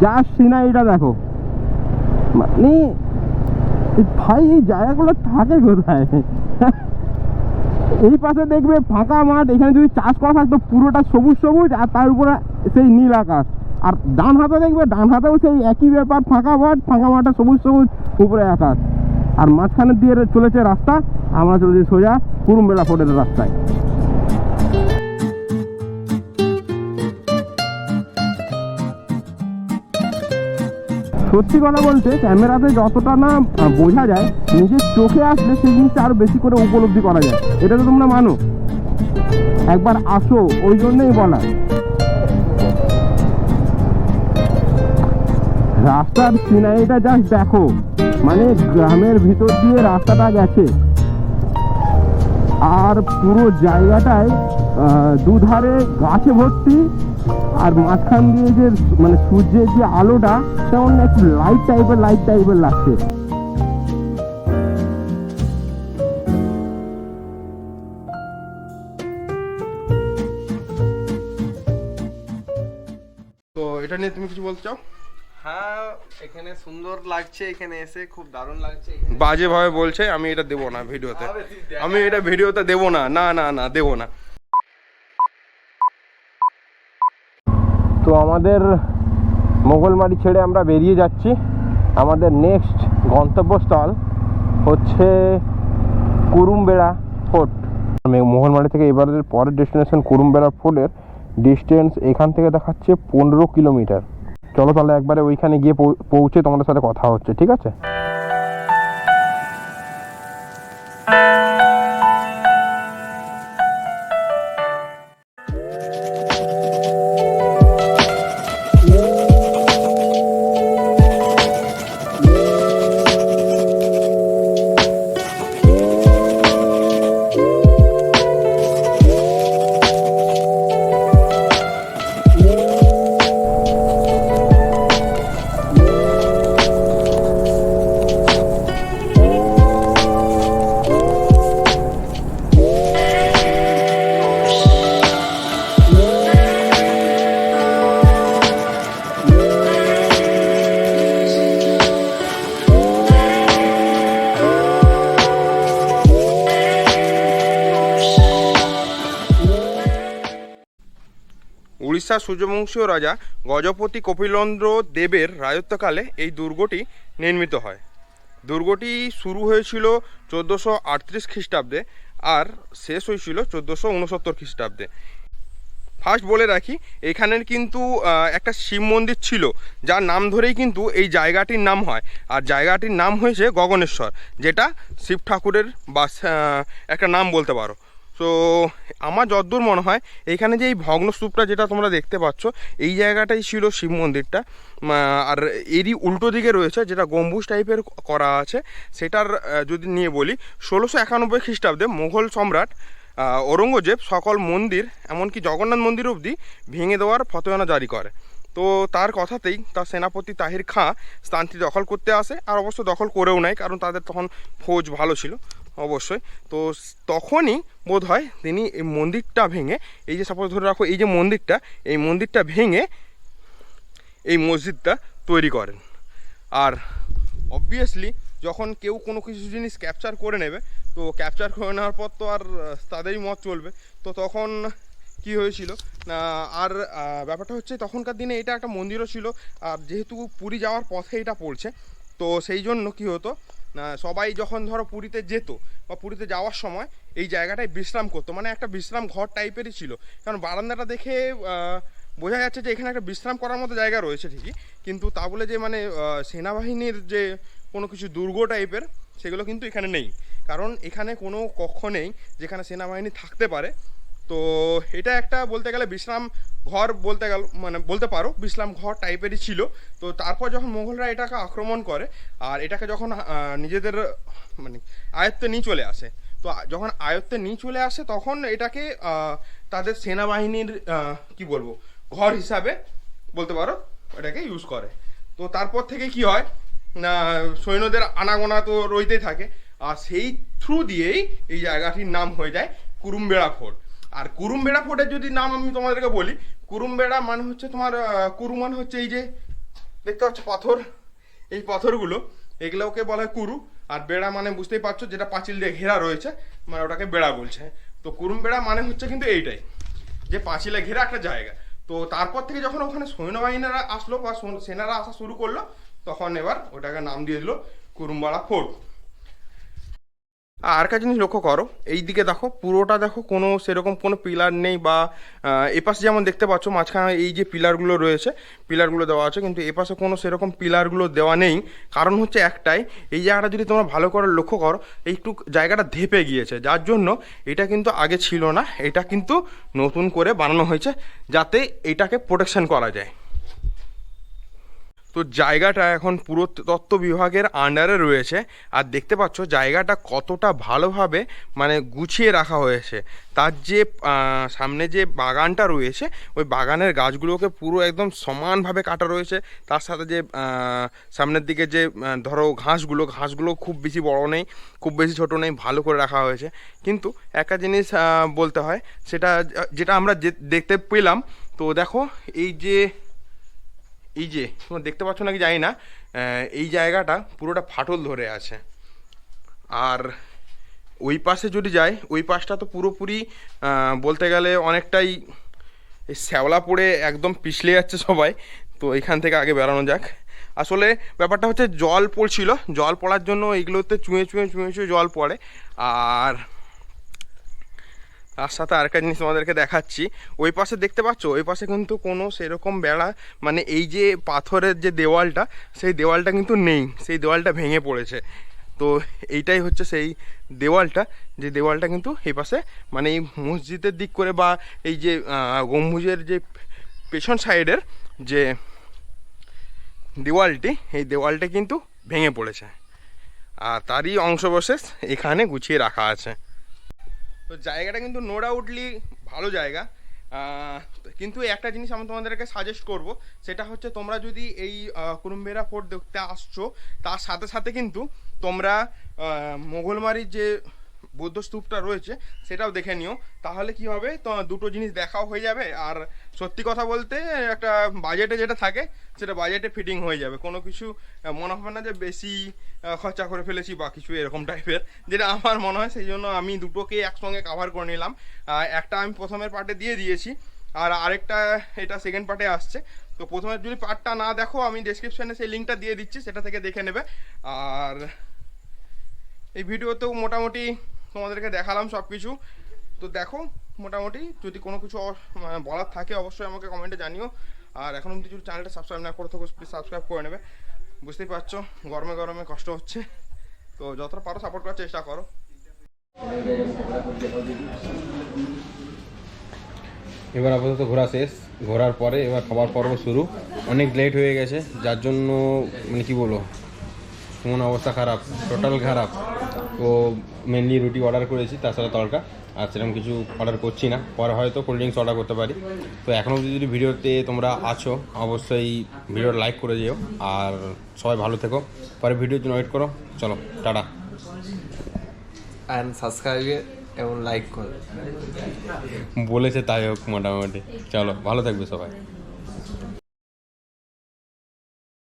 যা সিনারিটা দেখো, মানে ভাই এই জায়গাগুলো থাকে কোথায়? এই পাশে দেখবে ফাঁকা মাঠ, এখানে যদি চাষ করা থাকতো পুরোটা সবুজ সবুজ, আর তার উপরে সেই নীল আকাশ। আর ডান হাতে দেখবে, ডান হাতেও সেই একই ব্যাপার, ফাঁকা মাঠ, ফাঁকা মাঠে সবুজ সবুজ, উপরে আকাশ। আর মাঝখানে দিয়ে চলেছে রাস্তা, আমরা চলেছি সোজা কুরুমবেড়া ফোর্টের রাস্তায়। সত্যি কথা বলতে ক্যামেরাতে যতটা না বোঝা যায়, নিজের চোখে আসলে সেই জিনিসটা আরো বেশি করে উপলব্ধি করা যায়। এটা তো তোমরা মানো, একবার আসো, ওই জন্যই বলা। রাস্তার সিনারিটা জাস্ট দেখো, মানে গ্রামের ভিতর দিয়ে রাস্তাটা গেছে, আর পুরো জায়গাটায় দুধারে গাছে ভর্তি, আর মাঝখান দিয়ে যে মানে সূর্যের যে আলোটা, তেমন একটু লাইট টাইপের লাগছে। তো এটা নিয়ে তুমি কিছু বলতে চাও? হ্যাঁ, এখানে সুন্দর লাগছে, এখানে এসে খুব দারুণ লাগছে। বাজে ভাবে বলছে, আমি এটা দেবো না ভিডিওতে, আমি এটা ভিডিওতে দেবো না, না না না দেবো না। তো আমাদের মোগলমারি ছেড়ে আমরা বেরিয়ে যাচ্ছি। আমাদের নেক্সট গন্তব্যস্থল হচ্ছে কুরুমবেড়া ফোর্ট। মোগলমারি থেকে এবারের পরের ডেস্টিনেশন কুরুমবেড়া ফোর্টের ডিস্টেন্স এখান থেকে দেখাচ্ছে 15 কিলোমিটার। চলো তাহলে একবারে ওইখানে গিয়ে পৌঁছে তোমাদের সাথে কথা হচ্ছে, ঠিক আছে? উড়িষ্যার সূর্যবংশীয় রাজা গজপতি কপিলেন্দ্র দেবের রাজত্বকালে এই দুর্গটি নির্মিত হয়। দুর্গটি শুরু হয়েছিল 1438 খ্রিস্টাব্দে আর শেষ হয়েছিল 1469 খ্রিস্টাব্দে। ফার্স্ট বলে রাখি, এখানের কিন্তু একটা শিব মন্দির ছিল, যার নাম ধরেই কিন্তু এই জায়গাটির নাম হয়। আর জায়গাটির নাম হয়েছে গগনেশ্বর, যেটা শিব ঠাকুরের বা একটা নাম বলতে পারো। তো আমার যতদূর মনে হয় এইখানে যে এই ভগ্নস্তূপটা যেটা তোমরা দেখতে পাচ্ছ, এই জায়গাটাই ছিল শিব মন্দিরটা। আর এরই উল্টো দিকে রয়েছে যেটা গম্বুজ টাইপের করা আছে, সেটার যদি নিয়ে বলি, 1691 খ্রিস্টাব্দে মুঘল সম্রাট ঔরঙ্গজেব সকল মন্দির, এমনকি জগন্নাথ মন্দির অবধি ভেঙে দেওয়ার ফতোয়ানা জারি করে। তো তার কথাতেই তার সেনাপতি তাহির খাঁ স্থানটি দখল করতে আসে, আর অবশ্য দখল করেও নেয়, কারণ তাদের তখন ফৌজ ভালো ছিল অবশ্যই। তো তখনই বোধ হয় তিনি এই মন্দিরটা ভেঙে, এই যে সাপোজ ধরে রাখো এই যে মন্দিরটা, এই মন্দিরটা ভেঙে এই মসজিদটা তৈরি করেন। আর অবভিয়াসলি যখন কেউ কোনো কিছু জিনিস ক্যাপচার করে নেবে, তো ক্যাপচার করে নেওয়ার পর তো আর তাদেরই মত চলবে। তো তখন কি হয়েছিল না, আর ব্যাপারটা হচ্ছে তখনকার দিনে এটা একটা মন্দিরও ছিল, আর যেহেতু পুরী যাওয়ার পথে এটা পড়ছে, তো সেই জন্য কী হতো না, সবাই যখন ধরো পুরীতে যেত বা পুরীতে যাওয়ার সময় এই জায়গাটায় বিশ্রাম করতো, মানে একটা বিশ্রাম ঘর টাইপেরই ছিল। কারণ বারান্দাটা দেখে বোঝা যাচ্ছে যে এখানে একটা বিশ্রাম করার মতো জায়গা রয়েছে ঠিকই, কিন্তু তা বলে যে মানে সেনাবাহিনীর যে কোনো কিছু দুর্গ টাইপের সেগুলো কিন্তু এখানে নেই। কারণ এখানে কোনো কক্ষ নেই যেখানে সেনাবাহিনী থাকতে পারে। তো এটা একটা বলতে গেলে বিশ্রাম ঘর বলতে পারো, বিশ্রাম ঘর টাইপেরই ছিল। তো তারপর যখন মোগলরা এটাকে আক্রমণ করে আর এটাকে যখন নিজেদের মানে আয়ত্তে নিয়ে চলে আসে, তো যখন আয়ত্তে নিয়ে চলে আসে তখন এটাকে তাদের সেনাবাহিনীর কি বলবো ঘর হিসাবে বলতে পারো এটাকে ইউজ করে। তো তারপর থেকে কি হয় না, সৈন্যদের আনাগোনা তো রইতেই থাকে, আর সেই থ্রু দিয়েই এই জায়গাটির নাম হয়ে যায় কুরুমবেড়া ফোর্ট। আর কুরুমবেড়া ফোর্টের যদি নাম আমি তোমাদেরকে বলি, কুরুমবেড়া মানে হচ্ছে তোমার কুরু মানে হচ্ছে এই যে দেখতে পাচ্ছ পাথর, এই পাথরগুলো এগুলোকে বলা হয় কুরু। আর বেড়া মানে বুঝতেই পারছো, যেটা পাঁচিল দিয়ে ঘেরা রয়েছে মানে ওটাকে বেড়া বলছে। তো কুরুমবেড়া মানে হচ্ছে কিন্তু এইটাই, যে পাঁচিলে ঘেরা একটা জায়গা। তো তারপর থেকে যখন ওখানে সৈন্যবাহিনীরা আসলো বা সেনারা আসা শুরু করলো, তখন এবার ওটাকে নাম দিয়ে দিল কুরুম্বাড়া ফোর্ট। আর একটা জিনিস লক্ষ্য করো, এই দিকে দেখো পুরোটা দেখো কোনো সেরকম কোনো পিলার নেই, বা এপাশে যেমন দেখতে পাচ্ছ মাঝখানে এই যে পিলারগুলো রয়েছে, পিলারগুলো দেওয়া আছে, কিন্তু এপাশে কোনো সেরকম পিলারগুলো দেওয়া নেই। কারণ হচ্ছে একটাই, এই জায়গাটা যদি তোমরা ভালো করে লক্ষ্য করো, একটু জায়গাটা ধেপে গিয়েছে, যার জন্য এটা কিন্তু আগে ছিল না, এটা কিন্তু নতুন করে বানানো হয়েছে যাতে এটাকে প্রোটেকশন করা যায়। তো জায়গাটা এখন পুরাতত্ত্ব বিভাগের আন্ডারে রয়েছে। আর দেখতে পাচ্ছ জায়গাটা কতটা ভালোভাবে মানে গুছিয়ে রাখা হয়েছে। তার যে সামনে যে বাগানটা রয়েছে, ওই বাগানের গাছগুলোকে পুরো একদম সমানভাবে কাটা রয়েছে। তার সাথে যে সামনের দিকে যে ধরো ঘাসগুলো খুব বেশি বড় নেই, খুব বেশি ছোট নেই, ভালো করে রাখা হয়েছে। কিন্তু একটা জিনিস বলতে হয়, সেটা যেটা আমরা দেখতে পেলাম, তো দেখো এই যে তোমরা দেখতে পাচ্ছ নাকি জানি না, এই জায়গাটা পুরোটা ফাটল ধরে আছে। আর ওই পাশে যদি যাই, ওই পাশটা তো পুরোপুরি বলতে গেলে অনেকটাই শ্যাওলা পড়ে একদম পিছলে যাচ্ছে সবাই। তো এখান থেকে আগে বেরানো যাক। আসলে ব্যাপারটা হচ্ছে জল পড়ছিল, জল পড়ার জন্য এইগুলোতে চুঁয়ে চুঁয়ে চুঁয়ে চুঁয়ে জল পড়ে। আর তার সাথে আরেকটা জিনিস তোমাদেরকে দেখাচ্ছি, ওই পাশে দেখতে পাচ্ছ, ওই পাশে কিন্তু কোনো সেরকম বেড়া মানে এই যে পাথরের যে দেওয়ালটা, সেই দেওয়ালটা কিন্তু নেই, সেই দেওয়ালটা ভেঙে পড়েছে। তো এইটাই হচ্ছে সেই দেওয়ালটা, যে দেওয়ালটা কিন্তু এই পাশে মানে এই মসজিদের দিক করে বা এই যে গম্বুজের যে পেছন সাইডের যে দেওয়ালটি, এই দেওয়ালটা কিন্তু ভেঙে পড়েছে। আর তারই অংশবিশেষ এখানে গুছিয়ে রাখা আছে। তো জায়গাটা কিন্তু নো ডাউটলি ভালো জায়গা। কিন্তু একটা জিনিস আমি তোমাদেরকে সাজেস্ট করব, সেটা হচ্ছে তোমরা যদি এই কুরুম্বেরা ফোর্ট দেখতে আসছো, তার সাথে সাথে কিন্তু তোমরা মোগলমারির যে বৌদ্ধ স্তূপটা রয়েছে সেটাও দেখে নিও। তাহলে কি হবে, তো দুটো জিনিস দেখাও হয়ে যাবে। আর সত্যি কথা বলতে একটা বাজেটে যেটা থাকে, সেটা বাজেটে ফিটিং হয়ে যাবে। কোনো কিছু মনে হবে না যে বেশি খরচা করে ফেলেছি বা কিছু এরকম টাইপের, যেটা আমার মনে হয়। সেই জন্য আমি দুটোকে একসঙ্গে কাভার করে নিলাম। একটা আমি প্রথমের পার্টে দিয়ে দিয়েছি, আর আরেকটা এটা সেকেন্ড পার্টে আসছে। তো প্রথমের যদি পার্টটা না দেখো, আমি ডেসক্রিপশনে সেই লিঙ্কটা দিয়ে দিচ্ছি, সেটা থেকে দেখে নেবে। আর এই ভিডিওতেও মোটামুটি তোমাদেরকে দেখালাম সব কিছু। তো দেখো মোটামুটি, যদি কোনো কিছু বলার থাকে অবশ্যই আমাকে কমেন্টে জানিও। আর এখন অবধি যদি চ্যানেলটা সাবস্ক্রাইব না করে থাকো, প্লিজ সাবস্ক্রাইব করে নেবে। বুঝতেই পারছো গরমে গরমে কষ্ট হচ্ছে, তো যতটা পারো সাপোর্ট করার চেষ্টা করো। এবার আপাতত ঘোরা শেষ, ঘোরার পরে এবার খাবার পর্ব শুরু। অনেক লেট হয়ে গেছে, যার জন্য মানে কী বলবো, মন অবস্থা খারাপ, টোটাল খারাপ। তো মেনলি রুটি অর্ডার করেছি, তার সাথে তড়কা। আর সেরকম কিছু অর্ডার করছি না, পরে হয়তো কোল্ড ড্রিঙ্কস অর্ডার করতে পারি। তো এখনও যদি ভিডিওতে তোমরা আছো, অবশ্যই ভিডিওটা লাইক করে যেও। আর সবাই ভালো থেকো, পরে ভিডিওর জন্য ওয়েট করো। চলো টাটা। অ্যান্ড সাবস্ক্রাইবে এবং লাইক করো। বলেছে তাই হোক মোটামুটি। চলো ভালো থাকবে সবাই।